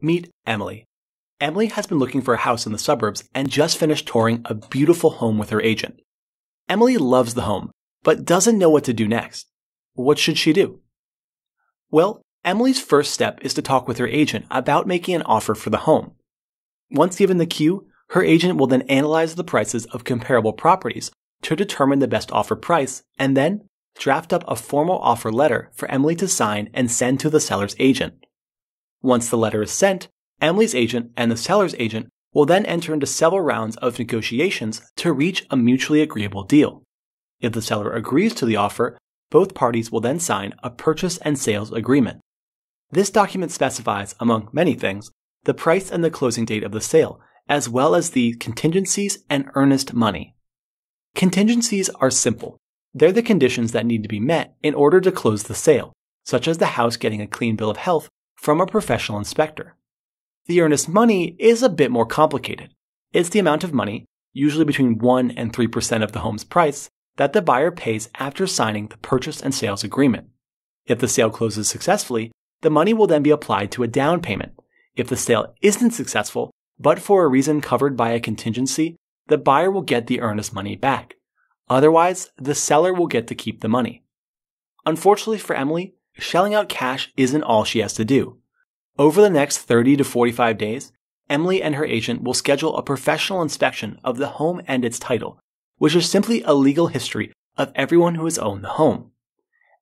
Meet Emily. Emily has been looking for a house in the suburbs and just finished touring a beautiful home with her agent. Emily loves the home, but doesn't know what to do next. What should she do? Well, Emily's first step is to talk with her agent about making an offer for the home. Once given the cue, her agent will then analyze the prices of comparable properties to determine the best offer price and then draft up a formal offer letter for Emily to sign and send to the seller's agent. Once the letter is sent, Emily's agent and the seller's agent will then enter into several rounds of negotiations to reach a mutually agreeable deal. If the seller agrees to the offer, both parties will then sign a purchase and sales agreement. This document specifies, among many things, the price and the closing date of the sale, as well as the contingencies and earnest money. Contingencies are simple. They're the conditions that need to be met in order to close the sale, such as the house getting a clean bill of health from a professional inspector. The earnest money is a bit more complicated. It's the amount of money, usually between 1 and 3% of the home's price, that the buyer pays after signing the purchase and sales agreement. If the sale closes successfully, the money will then be applied to a down payment. If the sale isn't successful, but for a reason covered by a contingency, the buyer will get the earnest money back. Otherwise, the seller will get to keep the money. Unfortunately for Emily, shelling out cash isn't all she has to do. Over the next 30 to 45 days, Emily and her agent will schedule a professional inspection of the home and its title, which is simply a legal history of everyone who has owned the home.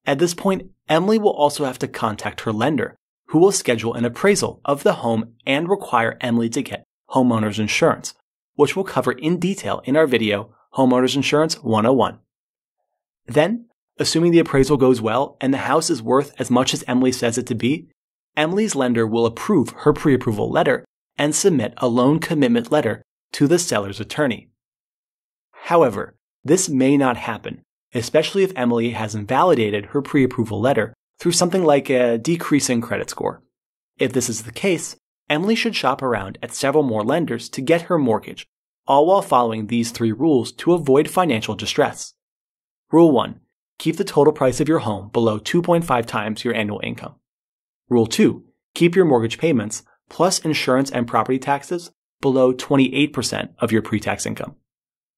At this point, Emily will also have to contact her lender, who will schedule an appraisal of the home and require Emily to get homeowner's insurance, which we'll cover in detail in our video, Homeowners Insurance 101. Then, assuming the appraisal goes well and the house is worth as much as Emily says it to be, Emily's lender will approve her pre-approval letter and submit a loan commitment letter to the seller's attorney. However, this may not happen, especially if Emily hasn't validated her pre-approval letter through something like a decreasing credit score. If this is the case, Emily should shop around at several more lenders to get her mortgage, all while following these 3 rules to avoid financial distress. Rule 1. Keep the total price of your home below 2.5 times your annual income. Rule 2. Keep your mortgage payments, plus insurance and property taxes, below 28% of your pre-tax income.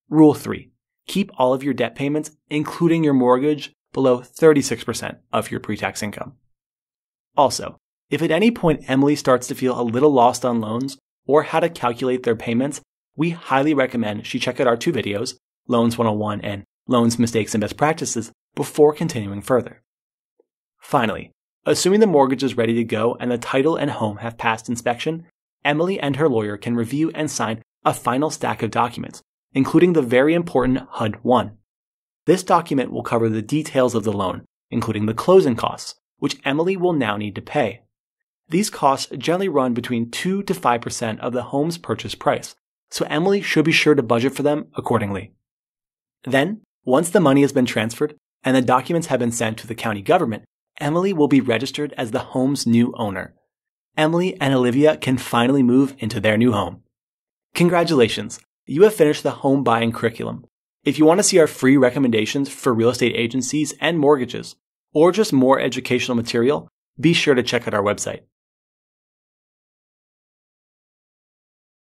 Rule 3. Keep all of your debt payments, including your mortgage, below 36% of your pre-tax income. Also, if at any point Emily starts to feel a little lost on loans or how to calculate their payments, we highly recommend she check out our 2 videos, Loans 101 and Loans, Mistakes, and Best Practices, before continuing further. Finally, assuming the mortgage is ready to go and the title and home have passed inspection, Emily and her lawyer can review and sign a final stack of documents, including the very important HUD-1. This document will cover the details of the loan, including the closing costs, which Emily will now need to pay. These costs generally run between 2 to 5% of the home's purchase price, so Emily should be sure to budget for them accordingly. Then, once the money has been transferred and the documents have been sent to the county government, Emily will be registered as the home's new owner. Emily and Olivia can finally move into their new home. Congratulations! You have finished the home buying curriculum. If you want to see our free recommendations for real estate agencies and mortgages, or just more educational material, be sure to check out our website.